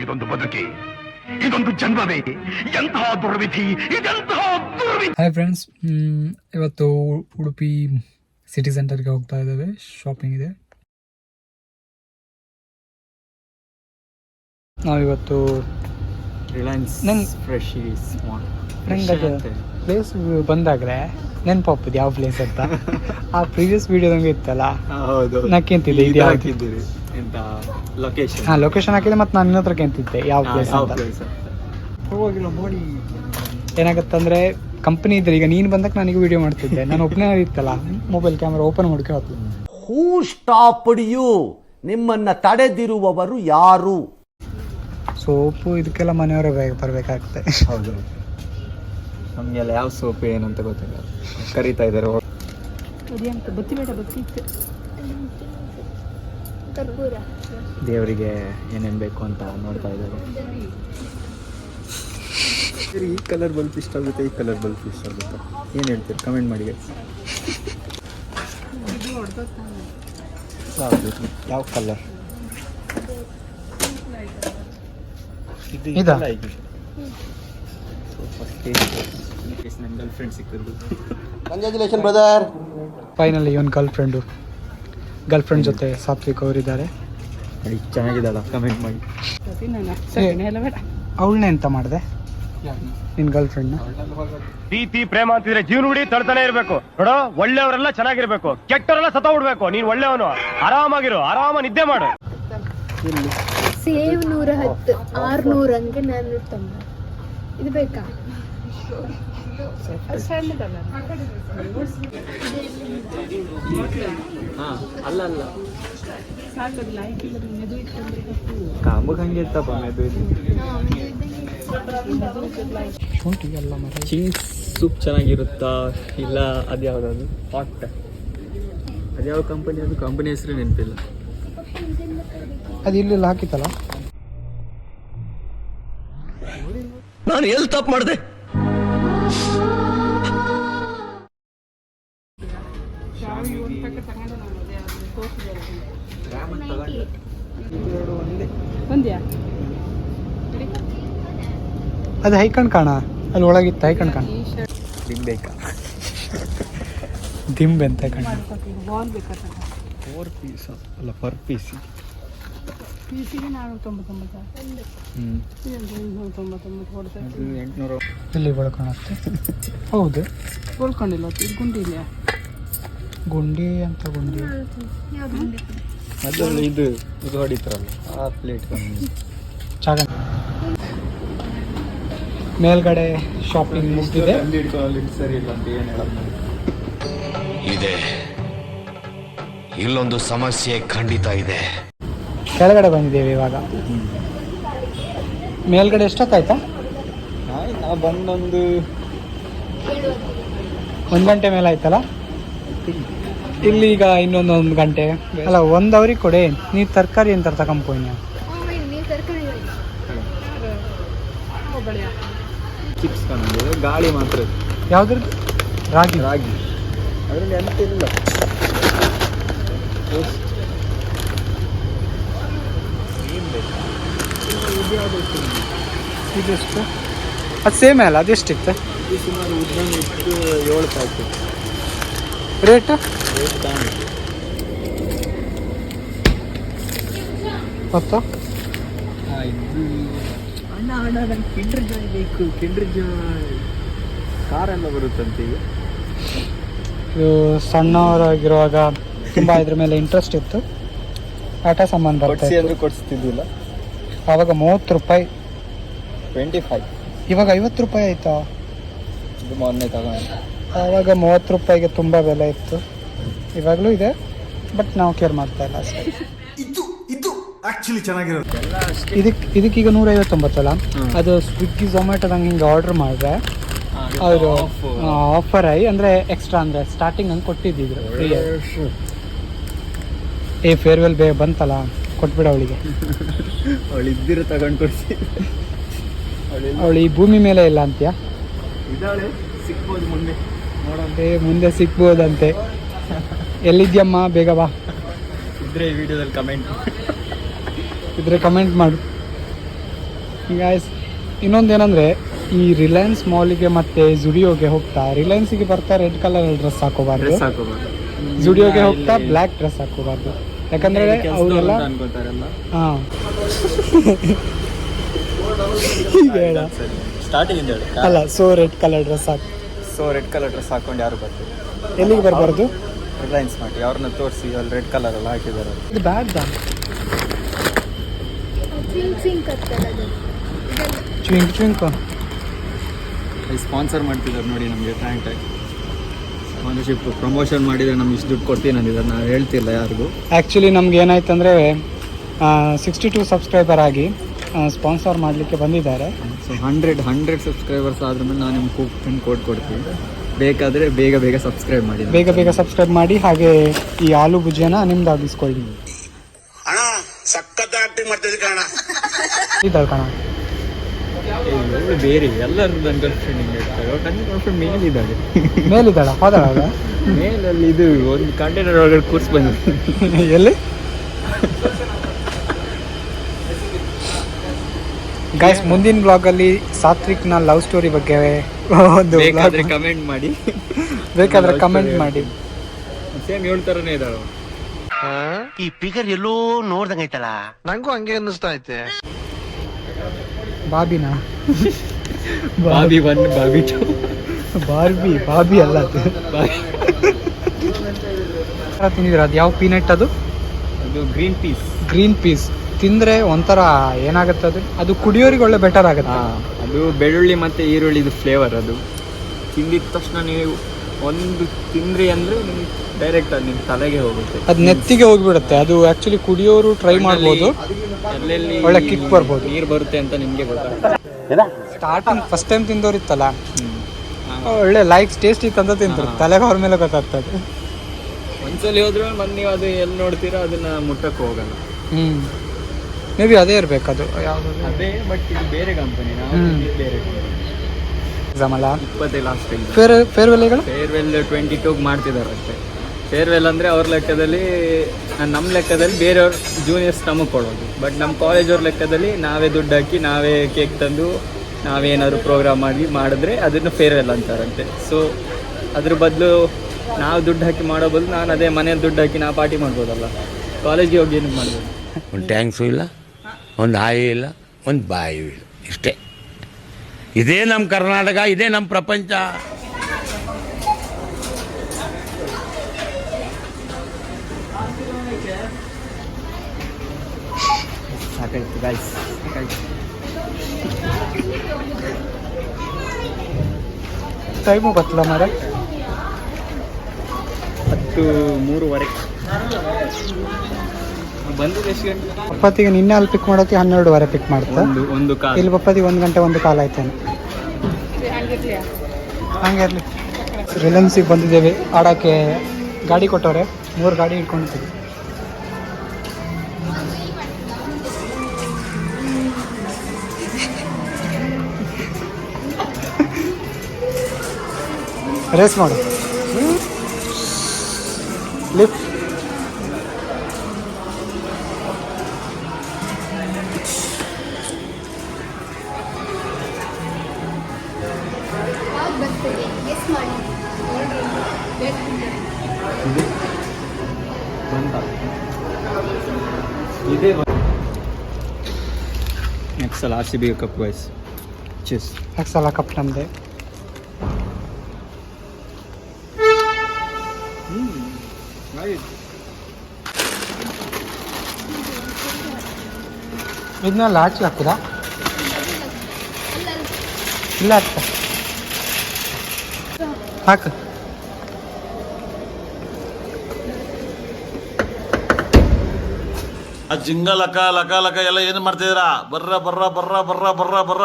ಇದೊಂದು ಬದುಕಿ, ಇದೊಂದು ಜನ್ಮವೇ, ಎಂತಹ ದುರ್ವಿಧಿ, ಇದೆಂತಹ ದುರ್ವಿಧಿ. ಹಾಯ್ ಫ್ರೆಂಡ್ಸ್, ಇವತ್ತು ಉಡುಪಿ ಸಿಟಿ ಸೆಂಟರ್ಗೆ ಹೋಗ್ತಾ ಇದ್ದೇವೆ. ಶಾಪಿಂಗ್ ಇದೆ. ನಾವಿವತ್ತು ರಿಲಯನ್ಸ್ ಫ್ರೆಶ್ ಪ್ಲೇಸ್ ಬಂದಾಗ್ರೆ ನೆನಪಾಗ್ತದೆ ಯಾವ ಪ್ಲೇಸ್ ಅಂತ. ಆ ಪ್ರೀವಿಯಸ್ ವಿಡಿಯೋದಂಗೆ ಇತ್ತಲ್ಲ, ಹೌದು, ನಾಕೆಂತಿದ್ದೆ ಇದು ಹಾಕಿದ್ದೀರಿ ಎಂತ ಲೊಕೇಶನ್. ಹಾಂ, ಲೊಕೇಶನ್ ಹಾಕಿದೆ. ಮತ್ತು ನಾನು ಇನ್ನೊಂದ್ರ ಕೆಂತಿದ್ದೆ ಯಾವ ಪ್ಲೇಸ್ ಅಂತ. ಹೋಗಿಲ್ಲ ನೋಡಿ. ಏನಾಗತ್ತಂದ್ರೆ ಕಂಪ್ನಿ ಇದ್ರೆ ಈಗ ನೀನು ಬಂದಕ್ಕೆ ನನಗೆ ವಿಡಿಯೋ ಮಾಡ್ತಿದ್ದೆ. ನಾನು ಒಬ್ಬನೇ ಇತ್ತಲ್ಲ, ಮೊಬೈಲ್ ಕ್ಯಾಮ್ರಾ ಓಪನ್ ಮಾಡ್ಕೊಂಡು ಹೋಗ್ತೀನಿ. ಹೂ ಸ್ಟಾಪ್ಡ್ ಯು? ನಿಮ್ಮನ್ನ ತಡೆದಿರುವವರು ಯಾರು? ಸೋಪು ಇದಕ್ಕೆಲ್ಲ ಮನೆಯವರೇ ಬರಬೇಕಾಗ್ತದೆ. ಹೌದು, ನಮಗೆಲ್ಲ ಯಾವ ಸೋಪ್ ಏನಂತ ಗೊತ್ತಿಲ್ಲ, ಕರೀತಾ ಇದ್ದಾರೆ. ದೇವರಿಗೆ ಏನೇನು ಬೇಕು ಅಂತ ನೋಡ್ತಾ ಇದ್ದಾರೆ. ಈ ಕಲರ್ ಬಲ್ಪ್ ಇಷ್ಟ ಆಗುತ್ತೆ, ಈ ಕಲರ್ ಬಲ್ಪ್ ಇಷ್ಟ ಆಗುತ್ತೆ, ಏನು ಹೇಳ್ತೀರಿ ಕಮೆಂಟ್ ಮಾಡಿ. ಯಾವ ಕಲರ್ ಇದಾ? ನನ್ನ ಗರ್ಲ್ ಫ್ರೆಂಡ್ ಸಿಕ್ಕಿದ್ರು. Congratulation brother. ಫೈನಲಿ ಇವನ್ ಗರ್ಲ್ ಫ್ರೆಂಡ್ ಜೊತೆ ಸಾತ್ವಿಕ್ ಅವರಿದ್ದಾರೆ. ಚೆನ್ನಾಗಿದ್ದಾಳ, ಕಮೆಂಟ್ ಮಾಡಿ. ಅವಳನ್ನೇ ಎಂತ ಮಾಡಿದೆ ನಿನ್ ಗರ್ಲ್ ಫ್ರೆಂಡ್? ಪ್ರೀತಿ ಪ್ರೇಮ ಅಂತಿದ್ರೆ ಜೀವನವಿಡೀ ತಳ್ತಾನೆ ಇರ್ಬೇಕು ನೋಡೋ. ಒಳ್ಳೆಯವರೆಲ್ಲ ಚೆನ್ನಾಗಿರ್ಬೇಕು, ಕೆಟ್ಟವರೆಲ್ಲ ಸತ್ತ ಬಿಡ್ಬೇಕು. ನೀನ್ ಒಳ್ಳೆಯವನು, ಆರಾಮಾಗಿರು, ಆರಾಮ ನಿದ್ದೆ ಮಾಡು. ಸೇವ್ 110 600 ಹಂಗೆ ನಾನು ತಮ್ಮ ಇದು ಬೇಕಾ? ಅಲ್ಲ ಕಾಂಬಗ್ ಹಂಗೆ ಇರ್ತಪ್ಪ ಮೆದು. ಚಿಂಗ್ಸ್ ಸೂಪ್ ಚೆನ್ನಾಗಿರುತ್ತಾ ಇಲ್ಲ ಅದ್ಯಾವ್ದು ಹಾಟ್? ಅದ್ಯಾವ ಕಂಪನಿ? ಅದು ಕಂಪನಿ ಹೆಸರು ನೆನಪಿಲ್ಲ. ಅದು ಇಲ್ಲೆಲ್ಲ ಹಾಕಿತ್ತಲ್ಲ. ನಾನು ಎಲ್ಲಿ ತಪ್ಪು ಮಾಡಿದೆ? ಅದು ಹೈಕಂಡ್ ಕಾಣ, ಅಲ್ಲಿ ಒಳಗಿತ್ತು ಹೈಕಂಡ್ ಕಾಣ. ಬೇಕಾ ದಿಂಬೆ ಅಂತ ಕಣ. 4 ಪೀಸ್ ಅಲ್ಲ, ಪರ್ ಪೀಸ್. ಇಲ್ಲಿ ಬೆಳ್ಕೊಳತ್ತೆ. ಹೌದು, ಉಳ್ಕೊಂಡಿಲ್ಲ ಗುಂಡಿ ಇಲ್ಲ. ಗುಂಡಿ ಅಂತ ಗುಂಡಿ ಅದರಲ್ಲಿ ಇದು ಹೊಡಿತಾರಲ್ಲ ಆ ಪ್ಲೇಟ್ ಜಾಗ. ಮೇಲ್ಗಡೆ ಶಾಪಿಂಗ್ ಮುಗಿದಿದೆ. ಸರಿ ಇಲ್ಲ ಅಂತ ಏನು ಹೇಳೋದು ಇದೆ, ಇಲ್ಲೊಂದು ಸಮಸ್ಯೆ ಖಂಡಿತ ಇದೆ. ಕೆಳಗಡೆ ಬಂದಿದ್ದೇವೆ ಇವಾಗ. ಮೇಲ್ಗಡೆ ಎಷ್ಟೊತ್ತಾಯ್ತಾ? ನಾವು ಬಂದೊಂದು 1 ಗಂಟೆ ಮೇಲೆ ಆಯ್ತಲ್ಲ. ಇಲ್ಲಿ ಈಗ ಇನ್ನೊಂದು ಗಂಟೆ ಅಲ್ಲ, 1 ಅವರಿಗೆ ಕೊಡಿ. ನೀ ತರಕಾರಿ ಅಂತ ತಗೊಂಬೋಯ್ನ. ನೀವು ತರಕಾರಿ ಚಿಪ್ಸ್ ಕಾಣಿದೆ, ಗಾಳಿ ಮಾತ್ರ. ಯಾವ್ದ್ರದ್ದು? ರಾಗಿ. ಅದರಲ್ಲಿ ಎಂತ ಇಲ್ಲ. ಇದೆಷ್ಟು? ಅದು ಸೇಮ್ ಅಲ್ಲ, ಅದೆಷ್ಟಿತ್ತು? ಇದು ಸುಮಾರು ಉದ್ದಂಗೆ ಇಟ್ಟು 7 ಪ್ಯಾಕೆಟ್. ರೇಟ್ ಮತ್ತು ಇದು ಅಣ್ಣ ನಂಗೆ ಕಿಂಡರ್ ಜಾಯ್ ಬೇಕು. ಕಿಂಡರ್ ಜಾಯ್ ಕಾರೆಲ್ಲ ಬರುತ್ತಂತೆ ಈಗ. ಇದು ಸಣ್ಣವರಾಗಿರುವಾಗ ತುಂಬ ಇದ್ರ ಮೇಲೆ ಇಂಟ್ರೆಸ್ಟ್ ಇತ್ತು. ಆಟ ಸಾಮಾನು ಕೊಡಿಸಿ ಬರ್ತಾ ಅಂದ್ರೆ ಕೊಡಿಸ್ತಿದ್ದಿಲ್ಲ. ಆವಾಗ 30 ರೂಪಾಯಿ, 25. ಇವಾಗ 50 ರೂಪಾಯಿ ಆಯ್ತಾ? ಇದು ಮೊನ್ನೆ ತಗೊಂಡು. ಆವಾಗ 30 ರೂಪಾಯಿಗೆ ತುಂಬ ಬೆಲೆ ಇತ್ತು. ಇವಾಗಲೂ ಇದೆ, ಬಟ್ ನಾವು ಕೇರ್ ಮಾಡ್ತಾ ಇಲ್ಲ ಅಷ್ಟೇ. ಇದು ಆಕ್ಚುಲಿ ಚೆನ್ನಾಗಿರುತ್ತೆ. ಇದಕ್ಕೀಗ 159 ಅಲ್ಲ. ಅದು ಸ್ವಿಗ್ಗಿ ಝೊಮ್ಯಾಟೋದಂಗೆ ಹಿಂಗೆ ಆರ್ಡರ್ ಮಾಡಿದ್ರೆ ಅವರು ಆಫರ್ ಆಗಿ ಅಂದರೆ ಎಕ್ಸ್ಟ್ರಾ ಅಂದರೆ ಸ್ಟಾರ್ಟಿಂಗ್ ಹಂಗೆ ಕೊಟ್ಟಿದ್ದಿದ್ರು ಫ್ರೀ. ಫೇರ್ವೆಲ್ ಬಂತಲ್ಲ, ಕೊಟ್ಬಿಡ ಅವಳಿಗೆ. ಅವಳು ಇದ್ದಿರ ತಗೊಂಡು ಕೊಡಿಸಿ. ಅವಳು ಈ ಭೂಮಿ ಮೇಲೆ ಇಲ್ಲ ಅಂತೀಯ? ಇದ್ದಾಳೆ, ಸಿಗ್ಬೋದು ಮುಂದೆ ನೋಡೋಣ. ಮುಂದೆ ಸಿಗ್ಬೋದಂತೆ. ಎಲ್ಲಿದ್ಯಮ್ಮ, ಬೇಗ ಬಾ. ಇದ್ರೆ ಈ ವಿಡಿಯೋದಲ್ಲಿ ಕಮೆಂಟ್ ಇದ್ರೆ ಕಮೆಂಟ್ ಮಾಡು. ಗಾಯ್ಸ್ ಇನ್ನೊಂದೇನಂದರೆ ಈ ರಿಲಯನ್ಸ್ ಮಾಲಿಗೆ ಮತ್ತು ಜುಡಿಯೋಗೆ ಹೋಗ್ತಾ ರಿಲಯನ್ಸಿಗೆ ಬರ್ತಾ ರೆಡ್ ಕಲರ್ ಡ್ರೆಸ್ ಹಾಕೋಬಾರ್ದು, ಡ್ರೆಸ್ ಹಾಕೋಬಾರ್ದು. ಜುಡಿಯೋಗೆ ಹೋಗ್ತಾ ಬ್ಲ್ಯಾಕ್ ಡ್ರೆಸ್ ಹಾಕೋಬಾರ್ದು. ಯಾಕಂದರೆ ಅವರೆಲ್ಲ ಅನ್ಕೋತಾರಲ್ಲ. ಹಾಂ ಹೇಳ ಸ್ಟಾರ್ಟಿಂಗ್ ಹೇಳಿ. ಅಲ್ಲ, ಸೊ ರೆಡ್ ಕಲರ್ ಡ್ರೆಸ್ ಹಾಕಿ. ಸೊ ರೆಡ್ ಕಲರ್ ಡ್ರೆಸ್ ಹಾಕೊಂಡು ಯಾರು ಬರ್ತೀವಿ? ಎಲ್ಲಿಗೆ ಬರಬಾರ್ದು? ರಿಲಯನ್ಸ್ ಮಾಡಿ ಅವ್ರನ್ನ ತೋರಿಸಿ ಅಲ್ಲಿ ರೆಡ್ ಕಲರ್ ಎಲ್ಲ ಹಾಕಿದ್ದಾರೆ. ಇದು ಬ್ಯಾಡ್ ದಾ ಚ್ವಿಂಕ್ ಚ್ವಿಂಕ್ ಸ್ಪಾನ್ಸರ್ ಮಾಡ್ತಿದ್ದಾರೆ ನೋಡಿ ನಮಗೆ. ಟ್ಯಾಂಕ್ ಸ್ಪಾನ್ಸರ್ಶಿಪ್ ಪ್ರಮೋಷನ್ ಮಾಡಿದರೆ ನಮ್ಗೆ ಇಷ್ಟು ದುಡ್ಡು ಕೊಡ್ತೀನಿ ಅಂದಿದ್ದಾರೆ. ನಾವು ಹೇಳ್ತಿಲ್ಲ ಯಾರಿಗೂ. ಆ್ಯಕ್ಚುಲಿ ನಮ್ಗೆ ಏನಾಯ್ತು ಅಂದರೆ 62 ಸಬ್ಸ್ಕ್ರೈಬರ್ ಆಗಿ ಸ್ಪಾನ್ಸರ್ ಮಾಡಲಿಕ್ಕೆ ಬಂದಿದ್ದಾರೆ. ಸೊ 100 ಸಬ್ಸ್ಕ್ರೈಬರ್ಸ್ ಆದ್ರ ಮೇಲೆ ನಾನು ನಿಮ್ಗೆ ಕೂಪನ್ ಕೋಡ್ ಕೊಡ್ತೀನಿ. ಬೇಕಾದರೆ ಬೇಗ ಸಬ್ಸ್ಕ್ರೈಬ್ ಮಾಡಿ, ಬೇಗ ಸಬ್ಸ್ಕ್ರೈಬ್ ಮಾಡಿ. ಹಾಗೆ ಈ ಆಲೂ ಭುಜಿಯನ ನಿಮ್ದು ಆಗಿಸ್ಕೊಳ್ಳಿ. ಇದ್ದಾಳೆ ಕಣ ಬೇರೆ ಎಲ್ಲರೂ ನನ್ನ ಗರ್ಲ್ ಫ್ರೆಂಡ್ ಹಿಂಗೆ ಇರ್ತಾರೆ. ನನ್ನ ಗರ್ಲ್ ಫ್ರೆಂಡ್ ಮೇಲಿದ್ದಾಳೆ. ಮೇಲಿದ್ದಾಳ? ಹೋದಾಳ ಮೇಲಲ್ಲಿ ಇದು ಒಂದು ಕಂಟೈನರ್ ಒಳಗಡೆ ಕೂರ್ಸ್ ಬಂದಿದೆ. ಎಲ್ಲಿ ಗೈಸ್? ಮುಂದಿನ ಬ್ಲಾಗಲ್ಲಿ ಸಾತ್ವಿಕ್ನ ಲವ್ ಸ್ಟೋರಿ ಬಗ್ಗೆ ಒಂದು ಬೇಕಾದರೆ ಕಮೆಂಟ್ ಮಾಡಿ. ಬೇಕಾದ್ರೆ ಕಮೆಂಟ್ ಮಾಡಿ. ಸೇಮ್ ಹೇಳ್ತಾರನೇ ಇದ್ದಾಳೆ. ಈ ಫಿಗರ್ ಎಲ್ಲೋ ನೋಡ್ದಂಗೈತಲ್ಲ. ನಂಗೂ ಹಂಗೆ ಅನ್ನಿಸ್ತಾ ಐತೆ. ಬಾಬಿನಾ? ಬಾಬಿ 1 ಬಾಬಿ 2 ಬಾಬಿ ಅಲ್ಲ ಅದು. ತಿಂದಿದ್ರ? ಅದು ಯಾವ ಪೀನಟ್ ಅದು? ಅದು ಗ್ರೀನ್ ಪೀಸ್ ತಿಂದರೆ ಒಂಥರ ಏನಾಗುತ್ತೆ ಅದು ಕುಡಿಯೋರಿಗೆ ಒಳ್ಳೆ ಬೆಟರ್ ಆಗುತ್ತೆ. ಅದು ಬೆಳ್ಳುಳ್ಳಿ ಮತ್ತು ಈರುಳ್ಳಿದು ಫ್ಲೇವರ್. ಅದು ತಿಂದಿದ ತಕ್ಷಣ ನೀವು ಒಂದು ತಿಂದ್ರಿ ಅಂದರೆ ನಿಮ್ಗೆ ಡೈರೆಕ್ಟ್ ಅದು ನಿಮ್ಮ ತಲೆಗೆ ಹೋಗುತ್ತೆ. ಅದು ನೆತ್ತಿಗೆ ಹೋಗಿಬಿಡುತ್ತೆ. ಅದು ಆ್ಯಕ್ಚುಲಿ ಕುಡಿಯೋರು ಟ್ರೈ ಮಾಡ್ಬೋದು, ಎಲ್ಲೆಲ್ಲಿ ಒಳ್ಳೆ ಕಿಕ್ ಬರ್ಬೋದು. ನೀರು ಬರುತ್ತೆ ಅಂತ ನಿಮಗೆ ಗೊತ್ತಾಗುತ್ತೆ. ಸ್ಟಾರ್ಟಿಂಗ್ ಫಸ್ಟ್ ಟೈಮ್ ತಿಂದೋರಿತ್ತಲ್ಲ, ಒಳ್ಳೆ ಟೇಸ್ಟ್ ಇತ್ತು ಅಂತ ತಿಂತಾರೆ. ತಲೆಗೆ ಅವ್ರ ಮೇಲೆ ಗೊತ್ತಾಗ್ತದೆ. ಒಂದ್ಸಲಿ ಹೋದ್ರೆ ಮತ್ತೆ ನೀವು ಅದು ಎಲ್ಲಿ ನೋಡ್ತೀರಾ ಅದನ್ನ ಮುಟ್ಟಕ್ಕೆ ಹೋಗಲ್ಲ. ಮೇ ಬಿ ಅದೇ ಇರಬೇಕು. ಅದು ಯಾವುದು ಅದೇ, ಬಟ್ ಇದು ಬೇರೆ ಕಂಪನಿ. ನಾವು ಬೇರೆ ಎಕ್ಸಾಮ್ ಅಲ್ಲ. 20 ಲಾಸ್ಟ್ ಫೇರ್ವೆಲ್ಗಳು. ಫೇರ್ವೆಲ್ 22 ಮಾಡ್ತಿದ್ದಾರೆ ಅಷ್ಟೇ. ಫೇರ್ವೆಲ್ ಅಂದರೆ ಅವ್ರ ಲೆಕ್ಕದಲ್ಲಿ, ನಮ್ಮ ಲೆಕ್ಕದಲ್ಲಿ ಬೇರೆಯವ್ರ ಜೂನಿಯರ್ಸ್ ನಮಗೆ ಕೊಡೋದು. ಬಟ್ ನಮ್ಮ ಕಾಲೇಜವ್ರ ಲೆಕ್ಕದಲ್ಲಿ ನಾವೇ ದುಡ್ಡು ಹಾಕಿ ನಾವೇ ಕೇಕ್ ತಂದು ನಾವೇನಾದ್ರು ಪ್ರೋಗ್ರಾಮ್ ಮಾಡಿದ್ರೆ ಅದನ್ನು ಫೇರ್ವೆಲ್ ಅಂತಾರಂತೆ. ಸೊ ಅದ್ರ ಬದಲು ನಾವು ದುಡ್ಡು ಹಾಕಿ ಮಾಡೋ ಬದಲು ನಾನು ಅದೇ ಮನೇಲಿ ದುಡ್ಡು ಹಾಕಿ ನಾವು ಪಾರ್ಟಿ ಮಾಡ್ಬೋದಲ್ಲ. ಕಾಲೇಜ್ಗೆ ಹೋಗಿ ಏನಕ್ಕೆ ಮಾಡ್ಬೋದು? ಒಂದು ಟ್ಯಾಂಕ್ಸು ಇಲ್ಲ, ಒಂದು ಹಾಯಿ ಇಲ್ಲ, ಒಂದು ಬಾಯಿಯೂ ಇಲ್ಲ. ಇಷ್ಟೇ. ಇದೇ ನಮ್ಮ ಕರ್ನಾಟಕ, ಇದೇ ನಮ್ಮ ಪ್ರಪಂಚ. ಸಾಕಾಯ್ತು ಗೈಸ್, ಸಾಕಾಯ್ತು. ಟೈಮು ಗೊತ್ತಿಲ್ಲ ಮಾರ. 10:03 ಬಂದಿದ್ದು ಎಷ್ಟು ಗಂಟೆ? ಬಪ್ಪತ್ತಿಗೆ ನಿನ್ನೆ ಅಲ್ಲಿ ಪಿಕ್ ಮಾಡೋತಿ 12:30 ಪಿಕ್ ಮಾಡ್ತಾ. ಒಂದು ಕಾಲ ಇಲ್ಲಿ ಬಪ್ಪತ್ತಿಗೆ 1 ಗಂಟೆ 1 ಕಾಲ ಆಯ್ತೇನೆ. ಹಂಗೆ ಇರಲಿ. ರಿಲಯನ್ಸಿಗೆ ಬಂದಿದ್ದೇವೆ ಆಡೋಕ್ಕೆ. ಗಾಡಿ ಕೊಟ್ಟವ್ರೆ, 3 ಗಾಡಿ ಇಟ್ಕೊಂಡಿದ್ದೀವಿ. ರೇಸ್ ಮಾಡು. ಲಿಫ್ಟ್. ಇದೇ ನೆಕ್ಸ್ಟ್ ಸಲ RCB cup guys. Chess next ಸಲ ಕಪ್ ನಮ್ಮದೇ. ಇದನ್ನ ಲಾಚಿ ಹಾಕುದಾ? ಇಲ್ಲ ಅಕ್ಕ ಹಾಕು. ಆ ಜಿಂಗ ಲಕ ಲಕ ಲಕ ಎಲ್ಲ ಏನು ಮಾಡ್ತಿದ್ದೀರಾ? ಬರ್ರ ಬರ್ರ ಬರ್ರ ಬರ್ರ ಬರ್ರ ಬರ್ರ